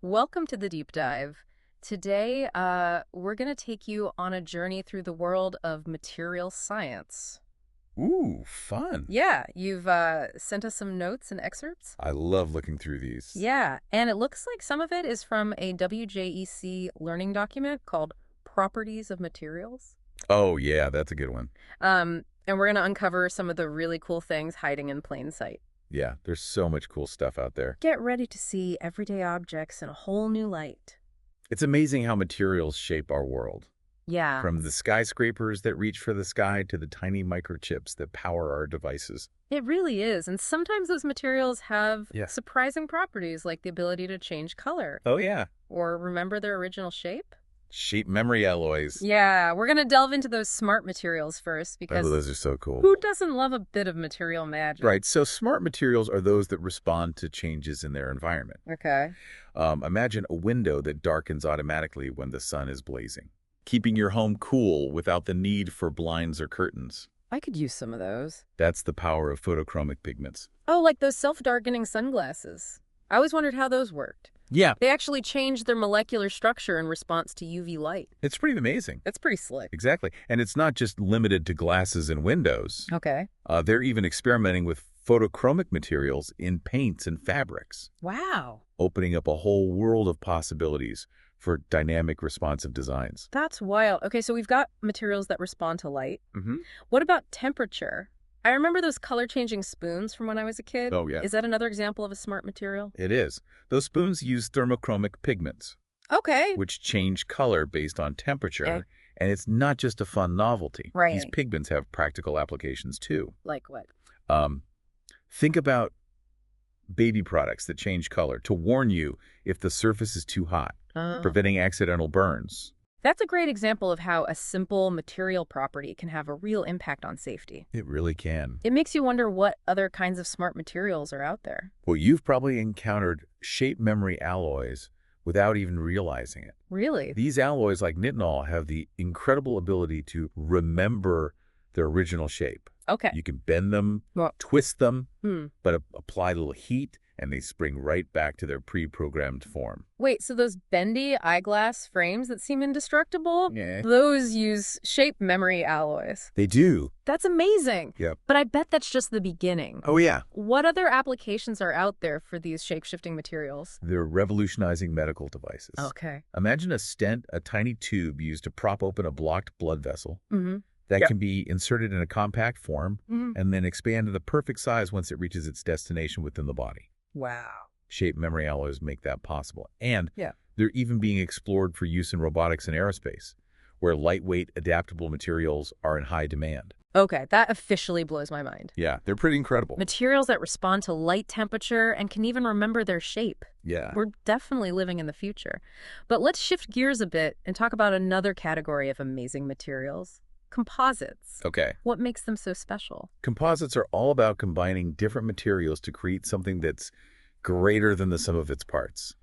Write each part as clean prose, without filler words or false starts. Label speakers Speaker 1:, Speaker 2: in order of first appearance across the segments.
Speaker 1: Welcome to the deep dive. Today, we're going to take you on a journey through the world of material science.
Speaker 2: Ooh, fun.
Speaker 1: Yeah, you've sent us some notes and excerpts?
Speaker 2: I love looking through these.
Speaker 1: Yeah, and it looks like some of it is from a WJEC learning document called Properties of Materials.
Speaker 2: Oh, yeah, that's a good one.
Speaker 1: And we're going to uncover some of the really cool things hiding in plain sight.
Speaker 2: Yeah, there's so much cool stuff out there.
Speaker 1: Get ready to see everyday objects in a whole new light.
Speaker 2: It's amazing how materials shape our world.
Speaker 1: Yeah.
Speaker 2: From the skyscrapers that reach for the sky to the tiny microchips that power our devices.
Speaker 1: It really is. And sometimes those materials have
Speaker 2: Yeah.
Speaker 1: surprising properties like the ability to change color
Speaker 2: Oh, yeah.
Speaker 1: or remember their original shape.
Speaker 2: Shape memory alloys.
Speaker 1: Yeah, we're going to delve into those smart materials first
Speaker 2: Oh,
Speaker 1: because
Speaker 2: those are so cool.
Speaker 1: who doesn't love a bit of material magic?
Speaker 2: Right, so smart materials are those that respond to changes in their environment.
Speaker 1: Okay.
Speaker 2: Imagine a window that darkens automatically when the sun is blazing, keeping your home cool without the need for blinds or curtains.
Speaker 1: I could use some of those.
Speaker 2: That's the power of photochromic pigments.
Speaker 1: Oh, like those self-darkening sunglasses. I always wondered how those worked.
Speaker 2: Yeah,
Speaker 1: They actually changed their molecular structure in response to UV light.
Speaker 2: it's pretty amazing.
Speaker 1: That's pretty slick.
Speaker 2: Exactly. And it's not just limited to glasses and windows.
Speaker 1: Okay.
Speaker 2: They're even experimenting with photochromic materials in paints and fabrics,
Speaker 1: Wow.
Speaker 2: opening up a whole world of possibilities for dynamic responsive designs.
Speaker 1: That's wild. Okay, so we've got materials that respond to light.
Speaker 2: Mm-hmm.
Speaker 1: What about temperature? I remember those color-changing spoons from when I was a kid.
Speaker 2: Oh, yeah.
Speaker 1: Is that another example of a smart material?
Speaker 2: It is. Those spoons use thermochromic pigments,
Speaker 1: Okay.
Speaker 2: which change color based on temperature.
Speaker 1: Okay.
Speaker 2: And it's not just a fun novelty.
Speaker 1: Right.
Speaker 2: These pigments have practical applications too.
Speaker 1: Like what?
Speaker 2: Think about baby products that change color to warn you if the surface is too hot, preventing accidental burns.
Speaker 1: That's a great example of how a simple material property can have a real impact on safety.
Speaker 2: It really can.
Speaker 1: It makes you wonder what other kinds of smart materials are out there.
Speaker 2: Well, you've probably encountered shape memory alloys without even realizing it.
Speaker 1: Really?
Speaker 2: These alloys, like nitinol, have the incredible ability to remember their original shape.
Speaker 1: Okay.
Speaker 2: You can bend them,
Speaker 1: Well-
Speaker 2: twist them,
Speaker 1: Hmm.
Speaker 2: but apply a little heat, and they spring right back to their pre-programmed form.
Speaker 1: Wait, so those bendy eyeglass frames that seem indestructible?
Speaker 2: Yeah.
Speaker 1: Those use shape memory alloys.
Speaker 2: They do.
Speaker 1: That's amazing.
Speaker 2: Yep.
Speaker 1: But I bet that's just the beginning.
Speaker 2: Oh, yeah.
Speaker 1: What other applications are out there for these shape-shifting materials?
Speaker 2: They're revolutionizing medical devices.
Speaker 1: Okay.
Speaker 2: Imagine a stent, a tiny tube used to prop open a blocked blood vessel
Speaker 1: Mm-hmm.
Speaker 2: that
Speaker 1: Yep.
Speaker 2: can be inserted in a compact form
Speaker 1: Mm-hmm.
Speaker 2: and then expand to the perfect size once it reaches its destination within the body.
Speaker 1: Wow.
Speaker 2: Shape memory alloys make that possible. And
Speaker 1: Yeah.
Speaker 2: they're even being explored for use in robotics and aerospace, where lightweight, adaptable materials are in high demand.
Speaker 1: Okay, that officially blows my mind.
Speaker 2: Yeah, they're pretty incredible.
Speaker 1: Materials that respond to light temperature and can even remember their shape.
Speaker 2: Yeah.
Speaker 1: We're definitely living in the future. But let's shift gears a bit and talk about another category of amazing materials. Composites.
Speaker 2: Okay.
Speaker 1: What makes them so special?
Speaker 2: Composites are all about combining different materials to create something that's greater than the sum of its parts.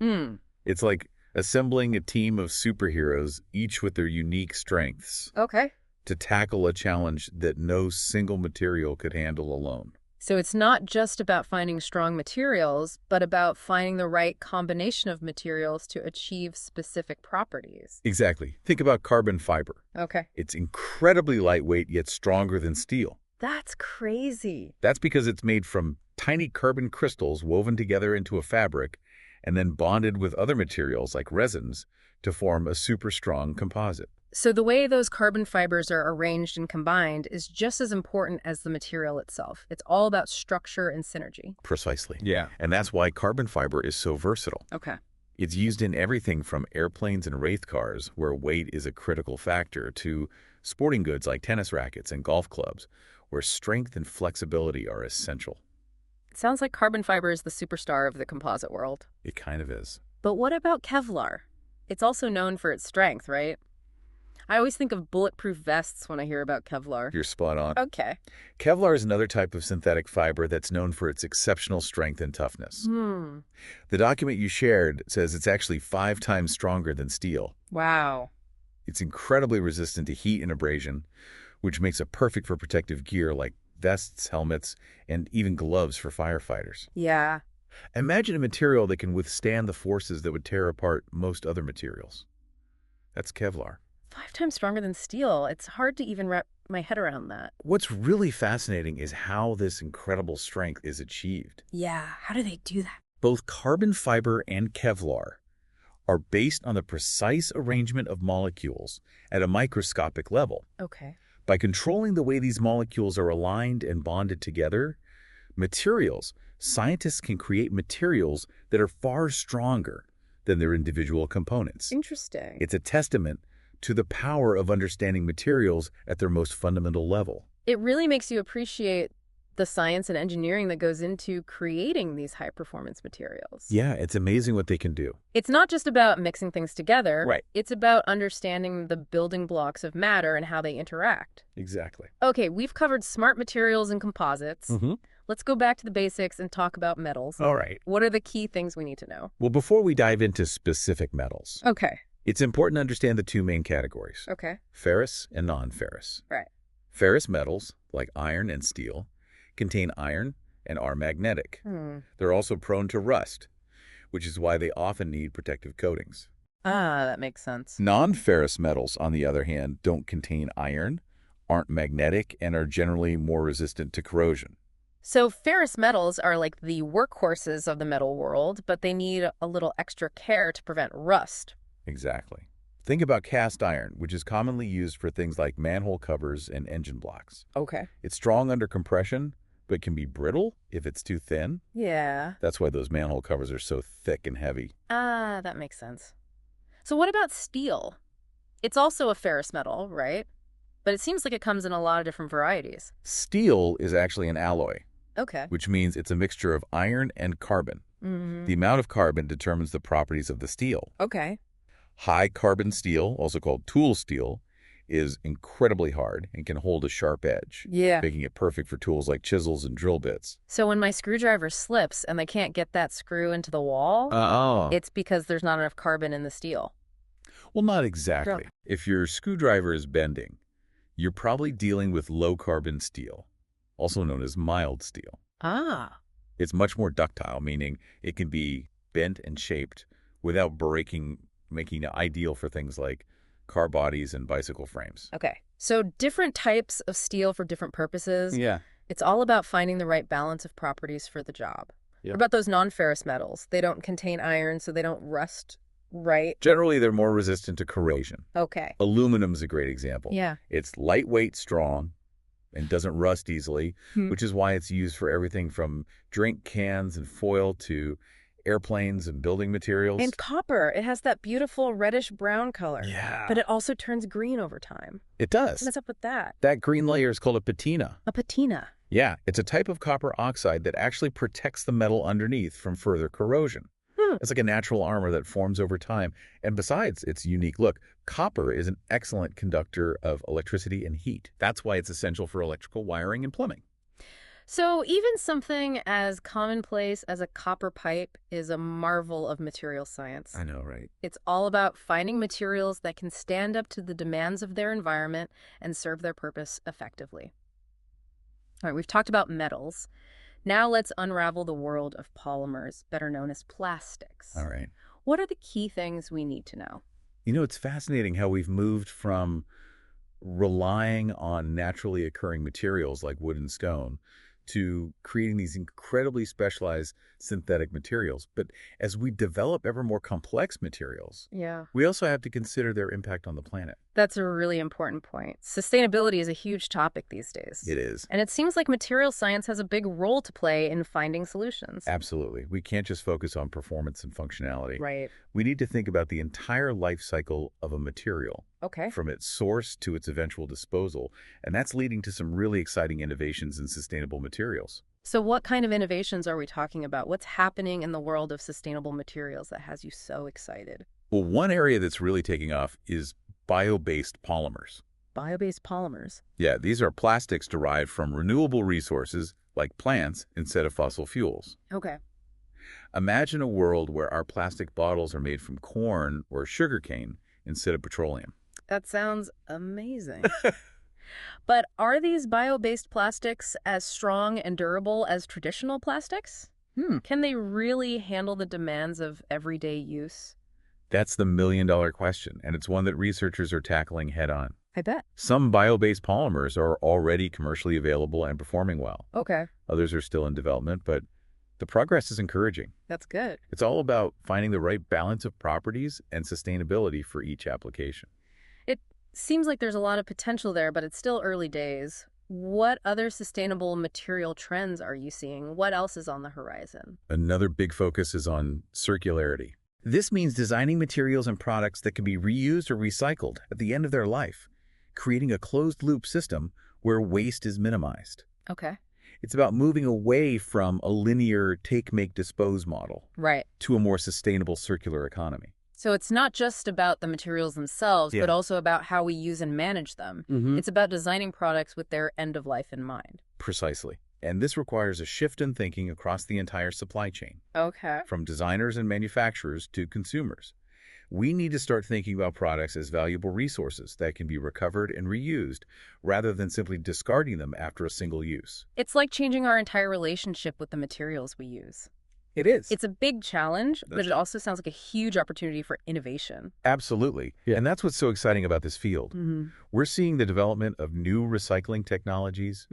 Speaker 2: It's like assembling a team of superheroes, each with their unique strengths,
Speaker 1: Okay.
Speaker 2: to tackle a challenge that no single material could handle alone.
Speaker 1: So it's not just about finding strong materials, but about finding the right combination of materials to achieve specific properties.
Speaker 2: Exactly. Think about carbon fiber.
Speaker 1: Okay.
Speaker 2: It's incredibly lightweight yet stronger than steel.
Speaker 1: That's crazy.
Speaker 2: That's because it's made from tiny carbon crystals woven together into a fabric and then bonded with other materials like resins to form a super strong composite.
Speaker 1: So the way those carbon fibers are arranged and combined is just as important as the material itself. It's all about structure and synergy.
Speaker 2: Precisely.
Speaker 3: Yeah.
Speaker 2: And that's why carbon fiber is so versatile.
Speaker 1: Okay.
Speaker 2: It's used in everything from airplanes and wraith cars, where weight is a critical factor, to sporting goods like tennis rackets and golf clubs, where strength and flexibility are essential.
Speaker 1: It sounds like carbon fiber is the superstar of the composite world.
Speaker 2: It kind of is.
Speaker 1: But what about Kevlar? It's also known for its strength, right? I always think of bulletproof vests when I hear about Kevlar.
Speaker 2: You're spot on.
Speaker 1: Okay.
Speaker 2: Kevlar is another type of synthetic fiber that's known for its exceptional strength and toughness. The document you shared says it's actually 5 times stronger than steel.
Speaker 1: Wow.
Speaker 2: It's incredibly resistant to heat and abrasion, which makes it perfect for protective gear like vests, helmets, and even gloves for firefighters.
Speaker 1: Yeah.
Speaker 2: Imagine a material that can withstand the forces that would tear apart most other materials. That's Kevlar.
Speaker 1: 5 times stronger than steel. It's hard to even wrap my head around that.
Speaker 2: What's really fascinating is how this incredible strength is achieved.
Speaker 1: Yeah, how do they do that?
Speaker 2: Both carbon fiber and Kevlar are based on the precise arrangement of molecules at a microscopic level.
Speaker 1: Okay.
Speaker 2: By controlling the way these molecules are aligned and bonded together, scientists can create materials that are far stronger than their individual components.
Speaker 1: Interesting.
Speaker 2: It's a testament to the power of understanding materials at their most fundamental level.
Speaker 1: It really makes you appreciate the science and engineering that goes into creating these high-performance materials.
Speaker 2: Yeah, it's amazing what they can do.
Speaker 1: It's not just about mixing things together.
Speaker 2: Right.
Speaker 1: It's about understanding the building blocks of matter and how they interact.
Speaker 2: Exactly.
Speaker 1: Okay, we've covered smart materials and composites. Let's go back to the basics and talk about metals.
Speaker 2: All right.
Speaker 1: What are the key things we need to know?
Speaker 2: Well, before we dive into specific metals,
Speaker 1: Okay.
Speaker 2: it's important to understand the two main categories,
Speaker 1: Okay.
Speaker 2: ferrous and non-ferrous.
Speaker 1: Right.
Speaker 2: Ferrous metals, like iron and steel, contain iron and are magnetic. They're also prone to rust, which is why they often need protective coatings.
Speaker 1: Ah, that makes sense.
Speaker 2: Non-ferrous metals, on the other hand, don't contain iron, aren't magnetic, and are generally more resistant to corrosion.
Speaker 1: So ferrous metals are like the workhorses of the metal world, but they need a little extra care to prevent rust.
Speaker 2: Exactly. Think about cast iron, which is commonly used for things like manhole covers and engine blocks.
Speaker 1: Okay.
Speaker 2: It's strong under compression, but can be brittle if it's too thin.
Speaker 1: Yeah.
Speaker 2: That's why those manhole covers are so thick and heavy.
Speaker 1: Ah, that makes sense. So what about steel? It's also a ferrous metal, right? But it seems like it comes in a lot of different varieties.
Speaker 2: Steel is actually an alloy,
Speaker 1: Okay.
Speaker 2: which means it's a mixture of iron and carbon. The amount of carbon determines the properties of the steel.
Speaker 1: Okay.
Speaker 2: High carbon steel, also called tool steel, is incredibly hard and can hold a sharp edge,
Speaker 1: Yeah.
Speaker 2: making it perfect for tools like chisels and drill bits.
Speaker 1: So when my screwdriver slips and they can't get that screw into the wall,
Speaker 2: Oh.
Speaker 1: it's because there's not enough carbon in the steel.
Speaker 2: Well, not exactly.
Speaker 1: Sure.
Speaker 2: If your screwdriver is bending, you're probably dealing with low-carbon steel, also known as mild steel.
Speaker 1: Ah.
Speaker 2: It's much more ductile, meaning it can be bent and shaped without breaking, making it ideal for things like car bodies and bicycle frames.
Speaker 1: Okay. So different types of steel for different purposes.
Speaker 2: Yeah.
Speaker 1: It's all about finding the right balance of properties for the job.
Speaker 2: Yep.
Speaker 1: What about those non-ferrous metals? They don't contain iron, so they don't rust, right?
Speaker 2: Generally, they're more resistant to corrosion.
Speaker 1: Okay.
Speaker 2: Aluminum's a great example.
Speaker 1: Yeah.
Speaker 2: It's lightweight, strong, and doesn't rust easily, which is why it's used for everything from drink cans and foil to airplanes and building materials.
Speaker 1: And copper. It has that beautiful reddish-brown color.
Speaker 2: Yeah.
Speaker 1: But it also turns green over time.
Speaker 2: It does.
Speaker 1: What's up with that?
Speaker 2: That green layer is called a patina.
Speaker 1: A patina.
Speaker 2: Yeah, it's a type of copper oxide that actually protects the metal underneath from further corrosion. It's like a natural armor that forms over time. And besides its unique look, copper is an excellent conductor of electricity and heat. That's why it's essential for electrical wiring and plumbing.
Speaker 1: So even something as commonplace as a copper pipe is a marvel of material science.
Speaker 2: I know, right?
Speaker 1: It's all about finding materials that can stand up to the demands of their environment and serve their purpose effectively. All right, we've talked about metals. Now let's unravel the world of polymers, better known as plastics.
Speaker 2: All right.
Speaker 1: What are the key things we need to know?
Speaker 2: You know, it's fascinating how we've moved from relying on naturally occurring materials like wood and stone to creating these incredibly specialized synthetic materials. But as we develop ever more complex materials,
Speaker 1: Yeah.
Speaker 2: we also have to consider their impact on the planet.
Speaker 1: That's a really important point. Sustainability is a huge topic these days.
Speaker 2: It is.
Speaker 1: And it seems like material science has a big role to play in finding solutions.
Speaker 2: Absolutely. We can't just focus on performance and functionality.
Speaker 1: Right.
Speaker 2: We need to think about the entire life cycle of a material,
Speaker 1: Okay.
Speaker 2: from its source to its eventual disposal. And that's leading to some really exciting innovations in sustainable materials.
Speaker 1: So what kind of innovations are we talking about? What's happening in the world of sustainable materials that has you so excited?
Speaker 2: Well, one area that's really taking off is bio-based polymers.
Speaker 1: Bio-based polymers.
Speaker 2: Yeah, these are plastics derived from renewable resources like plants instead of fossil fuels.
Speaker 1: Okay.
Speaker 2: Imagine a world where our plastic bottles are made from corn or sugarcane instead of petroleum.
Speaker 1: That sounds amazing. But are these bio-based plastics as strong and durable as traditional plastics? Can they really handle the demands of everyday use?
Speaker 2: That's the million-dollar question, and it's one that researchers are tackling head-on.
Speaker 1: I bet.
Speaker 2: Some bio-based polymers are already commercially available and performing well.
Speaker 1: Okay,
Speaker 2: Others are still in development, but the progress is encouraging.
Speaker 1: that's good.
Speaker 2: It's all about finding the right balance of properties and sustainability for each application.
Speaker 1: It seems like there's a lot of potential there, but it's still early days. What other sustainable material trends are you seeing? What else is on the horizon?
Speaker 2: Another big focus is on circularity. This means designing materials and products that can be reused or recycled at the end of their life, creating a closed-loop system where waste is minimized.
Speaker 1: Okay.
Speaker 2: It's about moving away from a linear take, make, dispose model
Speaker 1: Right.
Speaker 2: to a more sustainable circular economy.
Speaker 1: So it's not just about the materials themselves,
Speaker 2: Yeah.
Speaker 1: but also about how we use and manage them. It's about designing products with their end of life in mind.
Speaker 2: Precisely. And this requires a shift in thinking across the entire supply chain,
Speaker 1: Okay.
Speaker 2: from designers and manufacturers to consumers. We need to start thinking about products as valuable resources that can be recovered and reused, rather than simply discarding them after a single use.
Speaker 1: It's like changing our entire relationship with the materials we use.
Speaker 2: It is.
Speaker 1: It's a big challenge, but
Speaker 2: That's
Speaker 1: it also sounds like a huge opportunity for innovation.
Speaker 2: Absolutely. And that's what's so exciting about this field. We're seeing the development of new recycling technologies,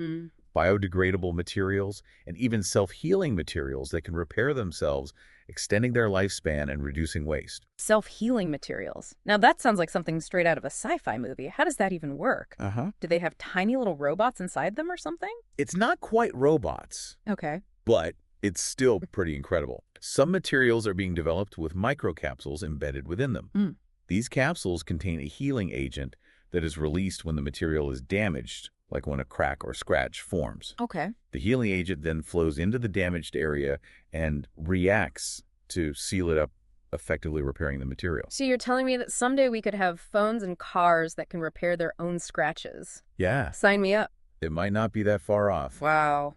Speaker 2: biodegradable materials, and even self-healing materials that can repair themselves, extending their lifespan and reducing waste.
Speaker 1: Self-healing materials. Now that sounds like something straight out of a sci-fi movie. How does that even work? Do they have tiny little robots inside them or something?
Speaker 2: It's not quite robots,
Speaker 1: Okay.
Speaker 2: but it's still pretty incredible. Some materials are being developed with microcapsules embedded within them. These capsules contain a healing agent that is released when the material is damaged, like when a crack or scratch forms.
Speaker 1: Okay.
Speaker 2: The healing agent then flows into the damaged area and reacts to seal it up, effectively repairing the material.
Speaker 1: So you're telling me that someday we could have phones and cars that can repair their own scratches.
Speaker 2: Yeah,
Speaker 1: Sign me up.
Speaker 2: it might not be that far off.
Speaker 1: Wow.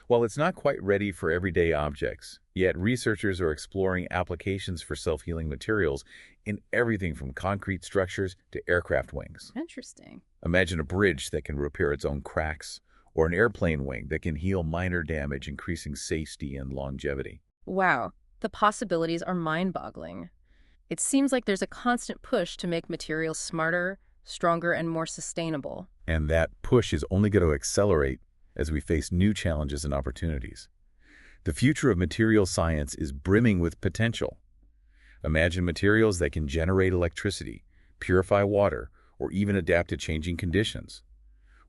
Speaker 2: While it's not quite ready for everyday objects, yet researchers are exploring applications for self-healing materials in everything from concrete structures to aircraft wings.
Speaker 1: Interesting.
Speaker 2: Imagine a bridge that can repair its own cracks, or an airplane wing that can heal minor damage, increasing safety and longevity.
Speaker 1: Wow. The possibilities are mind-boggling. It seems like there's a constant push to make materials smarter, stronger, and more sustainable.
Speaker 2: And that push is only going to accelerate as we face new challenges and opportunities. The future of material science is brimming with potential. Imagine materials that can generate electricity, purify water, or even adapt to changing conditions.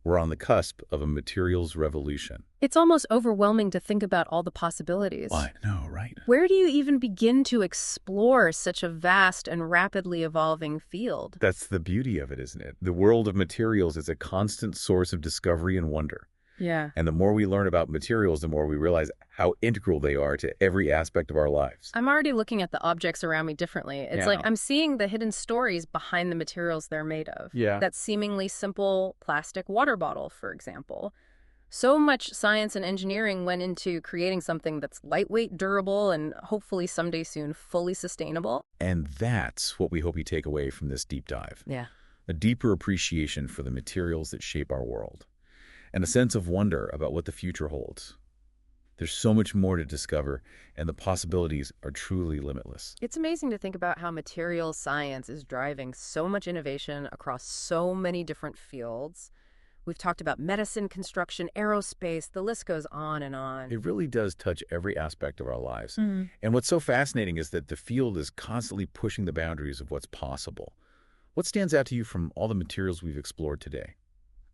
Speaker 2: We're on the cusp of a materials revolution.
Speaker 1: It's almost overwhelming to think about all the possibilities.
Speaker 2: I know, right?
Speaker 1: Where do you even begin to explore such a vast and rapidly evolving field?
Speaker 2: That's the beauty of it, isn't it? The world of materials is a constant source of discovery and wonder.
Speaker 1: Yeah.
Speaker 2: And the more we learn about materials, the more we realize how integral they are to every aspect of our lives.
Speaker 1: I'm already looking at the objects around me differently. It's like
Speaker 2: Yeah.
Speaker 1: I'm seeing the hidden stories behind the materials they're made of.
Speaker 2: Yeah.
Speaker 1: That seemingly simple plastic water bottle, for example. So much science and engineering went into creating something that's lightweight, durable, and hopefully someday soon fully sustainable.
Speaker 2: And that's what we hope you take away from this deep dive.
Speaker 1: Yeah.
Speaker 2: A deeper appreciation for the materials that shape our world, and a sense of wonder about what the future holds. There's so much more to discover, and the possibilities are truly limitless.
Speaker 1: It's amazing to think about how materials science is driving so much innovation across so many different fields. We've talked about medicine, construction, aerospace, the list goes on and on.
Speaker 2: It really does touch every aspect of our lives. And what's so fascinating is that the field is constantly pushing the boundaries of what's possible. What stands out to you from all the materials we've explored today?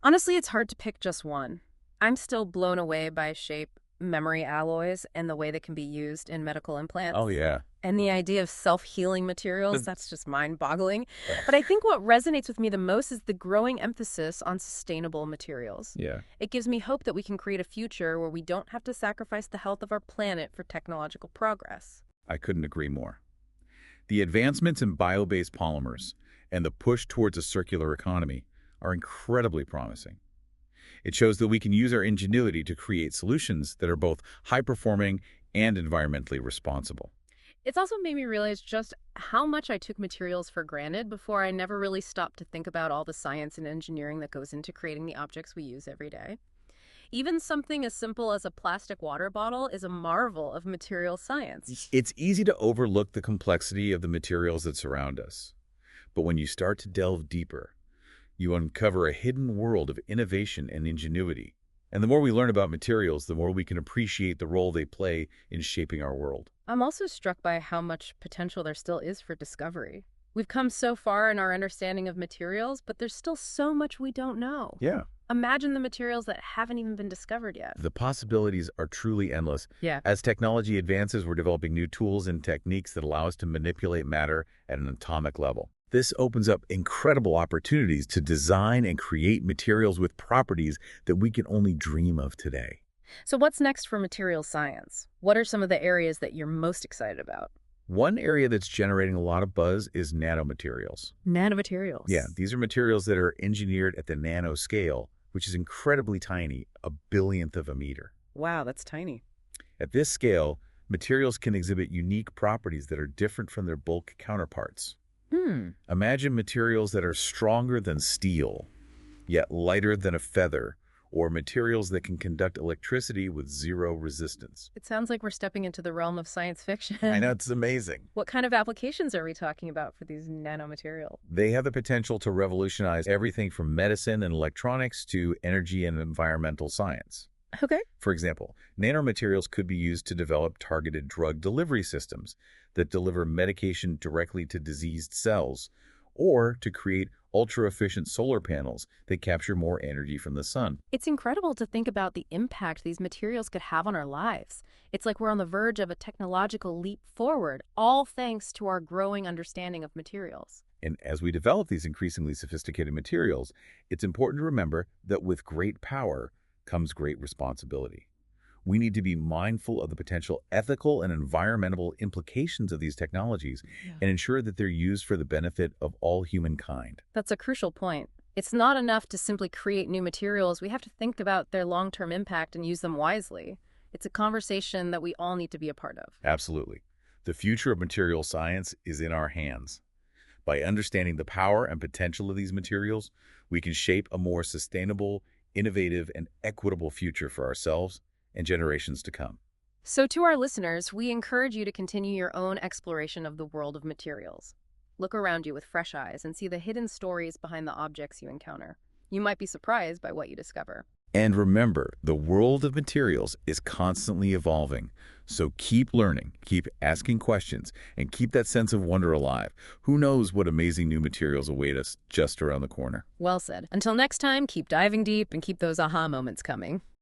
Speaker 1: Honestly, it's hard to pick just one. I'm still blown away by shape, memory alloys, and the way they can be used in medical implants.
Speaker 2: Oh, yeah.
Speaker 1: And the idea of self-healing materials, that's just mind-boggling. But I think what resonates with me the most is the growing emphasis on sustainable materials.
Speaker 2: Yeah.
Speaker 1: It gives me hope that we can create a future where we don't have to sacrifice the health of our planet for technological progress.
Speaker 2: I couldn't agree more. The advancements in bio-based polymers and the push towards a circular economy are incredibly promising. It shows that we can use our ingenuity to create solutions that are both high-performing and environmentally responsible.
Speaker 1: It's also made me realize just how much I took materials for granted before. I never really stopped to think about all the science and engineering that goes into creating the objects we use every day. Even something as simple as a plastic water bottle is a marvel of material science.
Speaker 2: It's easy to overlook the complexity of the materials that surround us. But when you start to delve deeper, you uncover a hidden world of innovation and ingenuity. And the more we learn about materials, the more we can appreciate the role they play in shaping our world.
Speaker 1: I'm also struck by how much potential there still is for discovery. We've come so far in our understanding of materials, but there's still so much we don't know.
Speaker 2: Yeah.
Speaker 1: Imagine the materials that haven't even been discovered yet.
Speaker 2: The possibilities are truly endless.
Speaker 1: Yeah.
Speaker 2: As technology advances, we're developing new tools and techniques that allow us to manipulate matter at an atomic level. This opens up incredible opportunities to design and create materials with properties that we can only dream of today.
Speaker 1: So what's next for materials science? What are some of the areas that you're most excited about?
Speaker 2: One area that's generating a lot of buzz is nanomaterials.
Speaker 1: Nanomaterials.
Speaker 2: Yeah, these are materials that are engineered at the nano scale, which is incredibly tiny, a billionth of a meter.
Speaker 1: Wow, that's tiny.
Speaker 2: At this scale, materials can exhibit unique properties that are different from their bulk counterparts. Imagine materials that are stronger than steel, yet lighter than a feather, or materials that can conduct electricity with zero resistance.
Speaker 1: It sounds like we're stepping into the realm of science fiction.
Speaker 2: I know, it's amazing.
Speaker 1: What kind of applications are we talking about for these nanomaterials?
Speaker 2: They have the potential to revolutionize everything from medicine and electronics to energy and environmental science.
Speaker 1: Okay.
Speaker 2: For example, nanomaterials could be used to develop targeted drug delivery systems that deliver medication directly to diseased cells, or to create ultra-efficient solar panels that capture more energy from the sun.
Speaker 1: It's incredible to think about the impact these materials could have on our lives. It's like we're on the verge of a technological leap forward, all thanks to our growing understanding of materials.
Speaker 2: And as we develop these increasingly sophisticated materials, it's important to remember that with great power comes great responsibility. We need to be mindful of the potential ethical and environmental implications of these technologies and ensure that they're used for the benefit of all humankind.
Speaker 1: That's a crucial point. It's not enough to simply create new materials. We have to think about their long-term impact and use them wisely. It's a conversation that we all need to be a part of.
Speaker 2: Absolutely. The future of material science is in our hands. By understanding the power and potential of these materials, we can shape a more sustainable, innovative, and equitable future for ourselves and generations to come.
Speaker 1: So to our listeners, we encourage you to continue your own exploration of the world of materials. Look around you with fresh eyes and see the hidden stories behind the objects you encounter. You might be surprised by what you discover.
Speaker 2: And remember, the world of materials is constantly evolving. So keep learning, keep asking questions, and keep that sense of wonder alive. Who knows what amazing new materials await us just around the corner?
Speaker 1: Well said. Until next time, keep diving deep and keep those aha moments coming.